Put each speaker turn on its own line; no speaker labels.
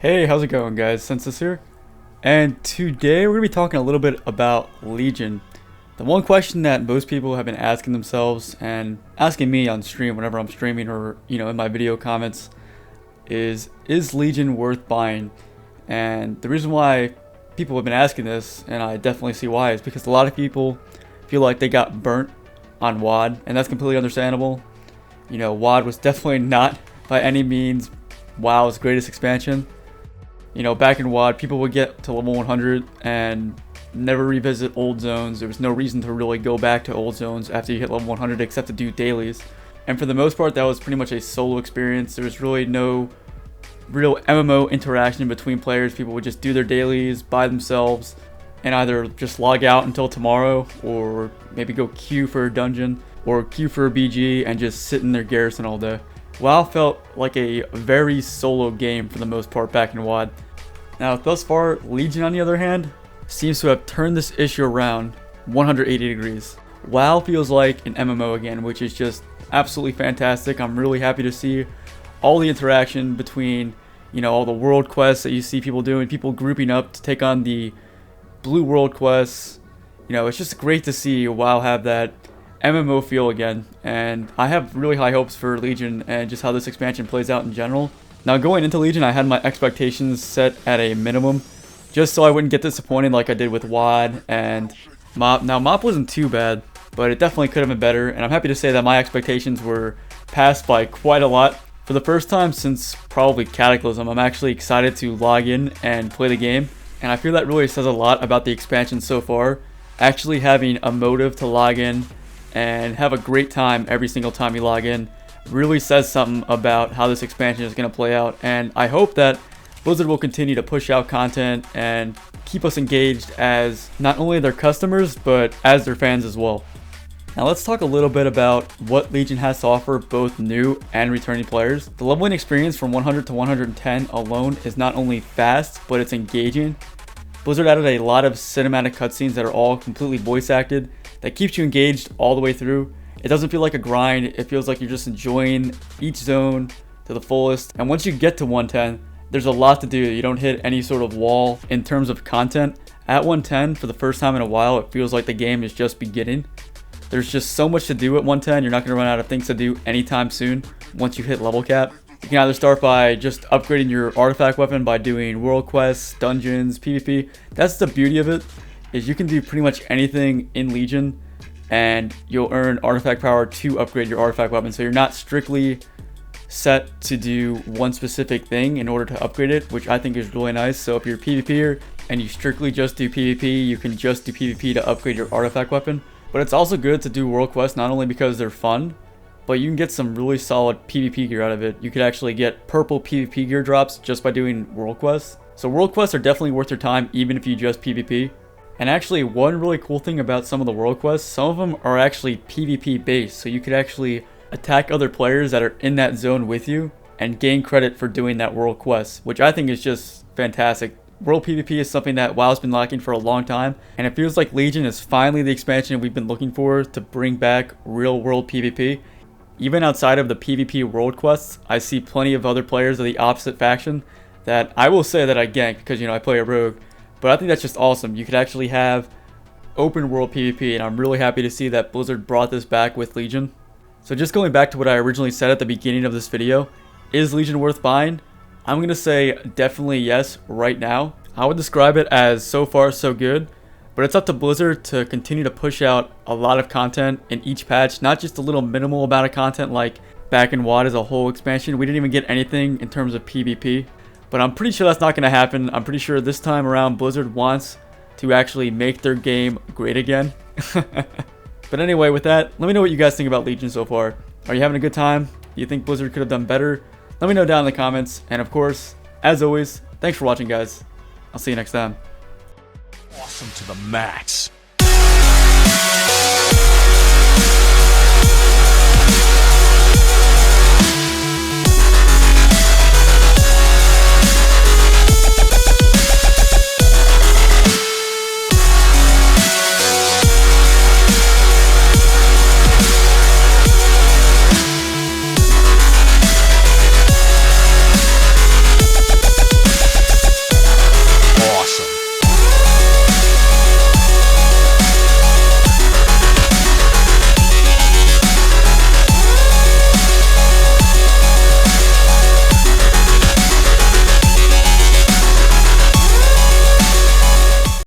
Hey, how's it going, guys? Sensus here, and today we're going to be talking a little bit about Legion. The one question that most people have been asking themselves and asking me on stream whenever I'm streaming or, in my video comments is Legion worth buying? And the reason why people have been asking this, and I definitely see why, is because a lot of people feel like they got burnt on WoD, and that's completely understandable. WoD was definitely not by any means WoW's greatest expansion. Back in WoD, people would get to level 100 and never revisit old zones. There was no reason to really go back to old zones after you hit level 100 except to do dailies. And for the most part, that was pretty much a solo experience. There was really no real MMO interaction between players. People would just do their dailies by themselves and either just log out until tomorrow or maybe go queue for a dungeon or queue for a BG and just sit in their garrison all day. WoW felt like a very solo game for the most part back in WoD. Now, thus far, Legion, on the other hand, seems to have turned this issue around 180 degrees. WoW feels like an MMO again, which is just absolutely fantastic. I'm really happy to see all the interaction between, all the world quests that you see people doing, people grouping up to take on the blue world quests. It's just great to see WoW have that MMO feel again, and I have really high hopes for Legion and just how this expansion plays out in general. Now, going into Legion, I had my expectations set at a minimum, just so I wouldn't get disappointed like I did with WoD and MoP. Now, MoP wasn't too bad, but it definitely could have been better, and I'm happy to say that my expectations were passed by quite a lot. For the first time since probably Cataclysm, I'm actually excited to log in and play the game, and I feel that really says a lot about the expansion so far. Actually having a motive to log in and have a great time every single time you log in really says something about how this expansion is going to play out, and I hope that Blizzard will continue to push out content and keep us engaged as not only their customers but as their fans as well. Now let's talk a little bit about what Legion has to offer both new and returning players. The leveling experience from 100 to 110 alone is not only fast, but it's engaging. Blizzard added a lot of cinematic cutscenes that are all completely voice acted that keeps you engaged all the way through. It doesn't feel like a grind, it feels like you're just enjoying each zone to the fullest. And once you get to 110, there's a lot to do. You don't hit any sort of wall in terms of content. At 110, for the first time in a while, it feels like the game is just beginning. There's just so much to do at 110, you're not going to run out of things to do anytime soon once you hit level cap. You can either start by just upgrading your artifact weapon by doing world quests, dungeons, PvP. That's the beauty of it, is you can do pretty much anything in Legion and you'll earn artifact power to upgrade your artifact weapon. So you're not strictly set to do one specific thing in order to upgrade it, which I think is really nice. So if you're a PvPer and you strictly just do PvP, you can just do PvP to upgrade your artifact weapon. But it's also good to do world quests, not only because they're fun, but you can get some really solid PvP gear out of it. You could actually get purple PvP gear drops just by doing world quests. So world quests are definitely worth your time even if you just PvP. And actually, one really cool thing about some of the world quests, some of them are actually PvP based, so you could actually attack other players that are in that zone with you and gain credit for doing that world quest, which I think is just fantastic. World PvP is something that WoW's been lacking for a long time, and it feels like Legion is finally the expansion we've been looking for to bring back real world PvP. Even outside of the PvP world quests, I see plenty of other players of the opposite faction that I will say that I gank because, I play a rogue. But I think that's just awesome. You could actually have open world PvP, and I'm really happy to see that Blizzard brought this back with Legion. So just going back to what I originally said at the beginning of this video, is Legion worth buying? I'm going to say definitely yes right now. I would describe it as so far so good, but it's up to Blizzard to continue to push out a lot of content in each patch, not just a little minimal amount of content like back in WoD as a whole expansion. We didn't even get anything in terms of PvP. But I'm pretty sure that's not going to happen. I'm pretty sure this time around Blizzard wants to actually make their game great again. But anyway, with that, let me know what you guys think about Legion so far. Are you having a good time? Do you think Blizzard could have done better? Let me know down in the comments. And of course, as always, thanks for watching, guys. I'll see you next time.
Awesome to the max.